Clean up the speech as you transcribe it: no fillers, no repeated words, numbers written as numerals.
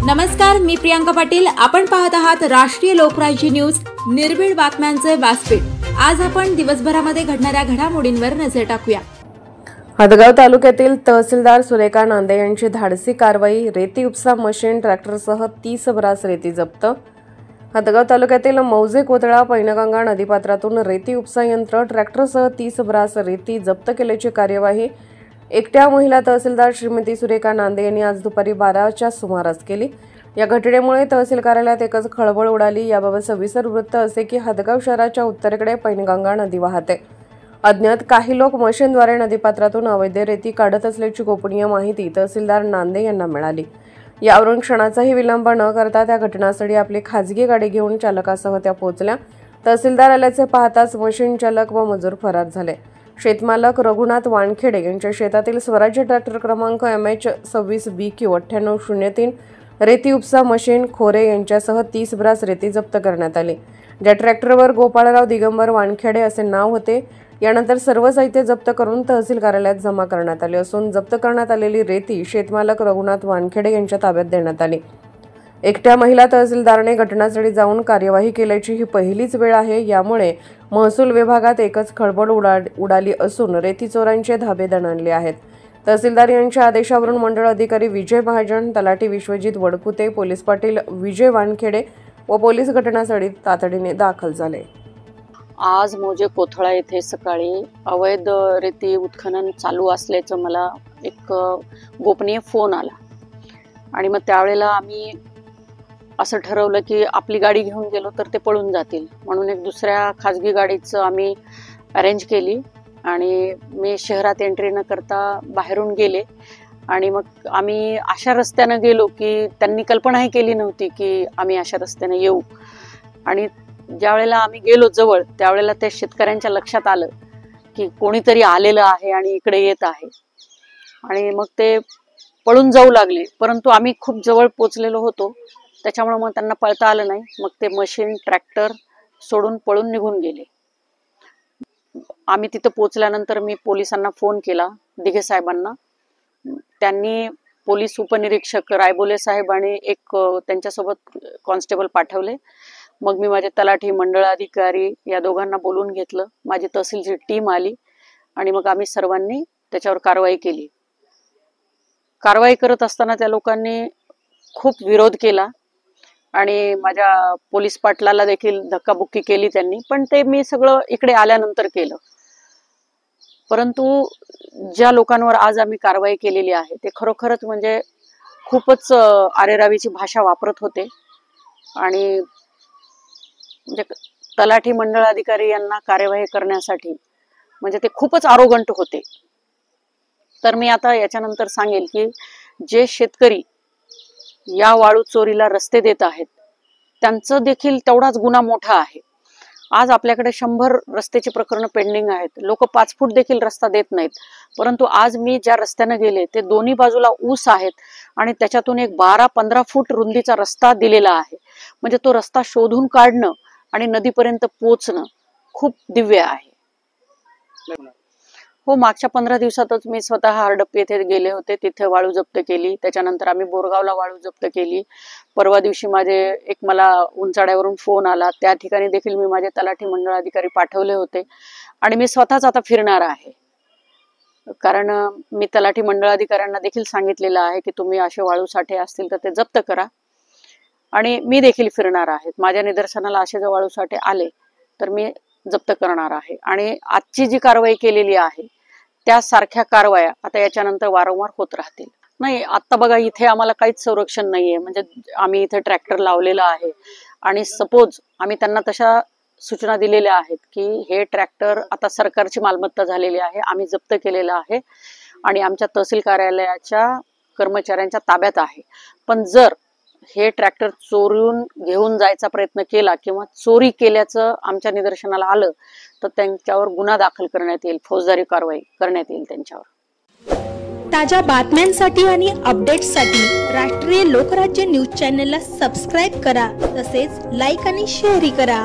नमस्कार, मी प्रियांका पाटील। आपण पाहत आहात राष्ट्रीय लोकराज्य न्यूज, निर्भीड बातम्यांचे व्यासपीठ। आज आपण दिवसभरामध्ये घडणाऱ्या घडामोडींवर नजर टाकूया। हदगाव तालुक्यातील तहसीलदार सुरेखा नांदे यांची धाडसी कारवाई, रेती उपसा मशीन ट्रॅक्टरसह 30 ब्रास रेती जप्त। हदगाव तालुक्यातील मौजे कोतळा पैनगंगा नदीपात्रातून रेती उपसा यंत्र ट्रॅक्टरसह 30 ब्रास रेती जप्त केल्याची कार्यवाही एकट्या महिला तहसीलदार श्रीमती सुरेखा नांदे यांनी आज दुपारी 12च्या सुमारास केली। या घटनेमुळे तहसील कार्यालयात एकच खळबळ उडाली। याबाबत सविस्तर वृत्त असे की हदगाव शहराच्या उत्तरेकडे पैनगंगा नदी वाहते। अज्ञात काही लोक मशीनद्वारे नदीपात्रातून अवैध रेती काढत असल्याची गोपनीय माहिती तहसीलदार नांदे यांना मिळाली। यावरून क्षणाचाही विलंब न करता त्या घटनास्थळी आपली खाजगी गाडी घेऊन चालकासह त्या पोहोचल्या। तहसीलदार आल्याचे पाहताच मशीन चालक व मजूर फरार झाले। शेतमालक रघुनाथ वानखेडे यांच्या शेतातील स्वराज्य ट्रॅक्टर क्रमांक MH26BQ 9803 रेती उपसा मशीन खोरे यांच्यासह 30 ब्रास रेती जप्त करण्यात आली। ज्या ट्रॅक्टरवर गोपाळराव दिगंबर वानखेडे असे नाव होते। यानंतर सर्व साहित्य जप्त करून तहसील कार्यालयात जमा करण्यात आले असून जप्त करण्यात आलेली रेती शेतमालक रघुनाथ वानखेडे यांच्या ताब्यात देण्यात आली। एकट्या महिला तहसीलदारने घटनास्थळी जाऊन कार्यवाही केल्याची ही पहिलीच वेळ आहे। यामुळे महसूल विभागात एकच खळबळ उडाली असून रेती चोरांचे धाबे दणाणले आहेत। तहसीलदार यांच्या आदेशावरून मंडळ अधिकारी विजय महाजन, तलाठी विश्वजित वडकुते, पोलीस पाटील विजय वानखेडे व पोलीस घटनास्थळी तातडीने दाखल झाले। आज मौजे कोथळा येथे सकाळी अवैध रेती उत्खनन चालू असल्याचं मला एक गोपनीय फोन आला आणि मग त्यावेळेला आम्ही असं ठरवलं की आपली गाडी घेऊन गेलो तर ते पळून जातील, म्हणून एक दुसऱ्या खाजगी गाडीचं आम्ही अरेंज केली आणि मी शहरात एंट्री न करता बाहेरून गेले आणि मग आम्ही अशा रस्त्यानं गेलो की त्यांनी कल्पनाही केली नव्हती की आम्ही अशा रस्त्यानं येऊ। आणि ज्या वेळेला आम्ही गेलो जवळ त्यावेळेला त्या शेतकऱ्यांच्या लक्षात आलं की कोणीतरी आलेलं आहे आणि इकडे येत आहे आणि मग ते पळून जाऊ लागले। परंतु आम्ही खूप जवळ पोचलेलो होतो त्याच्यामुळे मग त्यांना पळता आलं नाही। मग ते मशीन ट्रॅक्टर सोडून पळून निघून गेले। आम्ही तिथं पोचल्यानंतर मी पोलिसांना फोन केला, दिघे साहेबांना। त्यांनी पोलीस उपनिरीक्षक रायबोले साहेब आणि एक त्यांच्यासोबत कॉन्स्टेबल पाठवले। मग मी माझे तलाठी मंडळ अधिकारी या दोघांना बोलून घेतलं। माझी तहसीलची टीम आली आणि मग आम्ही सर्वांनी त्याच्यावर कारवाई केली। कारवाई करत असताना त्या लोकांनी खूप विरोध केला आणि माझ्या पोलीस पाटलाला देखील धक्काबुक्की केली त्यांनी, पण ते मी सगळं इकडे आल्यानंतर केलं। परंतु ज्या लोकांवर आज आम्ही कारवाई केलेली आहे ते खरोखरच म्हणजे खूपच आरेरावीची भाषा वापरत होते आणि म्हणजे तलाठी मंडळ अधिकारी यांना कार्यवाही करण्यासाठी म्हणजे ते खूपच आरोगंट होते। तर मी आता याच्यानंतर सांगेल की जे शेतकरी या वाळू चोरीला रस्ते देत आहेत त्यांचं देखील तेवढाच गुन्हा मोठा आहे। आज आपल्याकडे 100 रस्त्याची प्रकरणं पेंडिंग आहेत। लोक 5 फूट देखील रस्ता देत नाहीत, परंतु आज मी ज्या रस्त्याने गेले ते दोन्ही बाजूला ऊस आहेत आणि त्याच्यातून एक 12-15 फूट रुंदीचा रस्ता दिलेला आहे। म्हणजे तो रस्ता शोधून काढणं आणि नदीपर्यंत पोहोचणं खूप दिव्य आहे। हो, मागच्या 15 दिवसातच मी स्वतः हरडप्पी येथे गेले होते, तिथे वाळू जप्त केली। त्याच्यानंतर आम्ही बोरगावला वाळू जप्त केली। परवा दिवशी मला उंचाड्यावरून फोन आला, त्या ठिकाणी देखील मी माझे तलाठी मंडळ अधिकारी पाठवले होते आणि मी स्वतःच आता फिरणार आहे। कारण मी तलाठी मंडळ अधिकाऱ्यांना देखील सांगितलेलं आहे की तुम्ही असे वाळू साठे असतील तर ते जप्त करा आणि मी देखील फिरणार आहे। माझ्या निदर्शनाला असे जर वाळू साठे आले तर मी जप्त करणार आहे आणि आजची जी कारवाई केलेली आहे त्यासारख्या कारवाया आता याच्यानंतर वारंवार होत राहतील। नाही, आता बघा इथे आम्हाला काहीच संरक्षण नाहीये। म्हणजे आम्ही इथे ट्रॅक्टर लावलेला आहे आणि सपोज आम्ही त्यांना तशा सूचना दिलेल्या आहेत की हे ट्रॅक्टर आता सरकारची मालमत्ता झालेली आहे, आम्ही जप्त केलेलं आहे आणि आमच्या तहसील कार्यालयाच्या कर्मचाऱ्यांच्या ताब्यात आहे। पण जर हे ट्रॅक्टर चोरून घेऊन जायचा प्रयत्न केला किंवा चोरी केल्याचं आमच्या निदर्शनाला आलं तर त्यांच्यावर गुन्हा दाखल करण्यात येईल, फौजदारी कारवाई करण्यात येईल त्यांच्यावर। ताज्या बातम्यांसाठी आणि अपडेट्ससाठी राष्ट्रीय लोकराज्य न्यूज चॅनलला सबस्क्राईब करा, तसेच लाईक आणि शेअरही करा।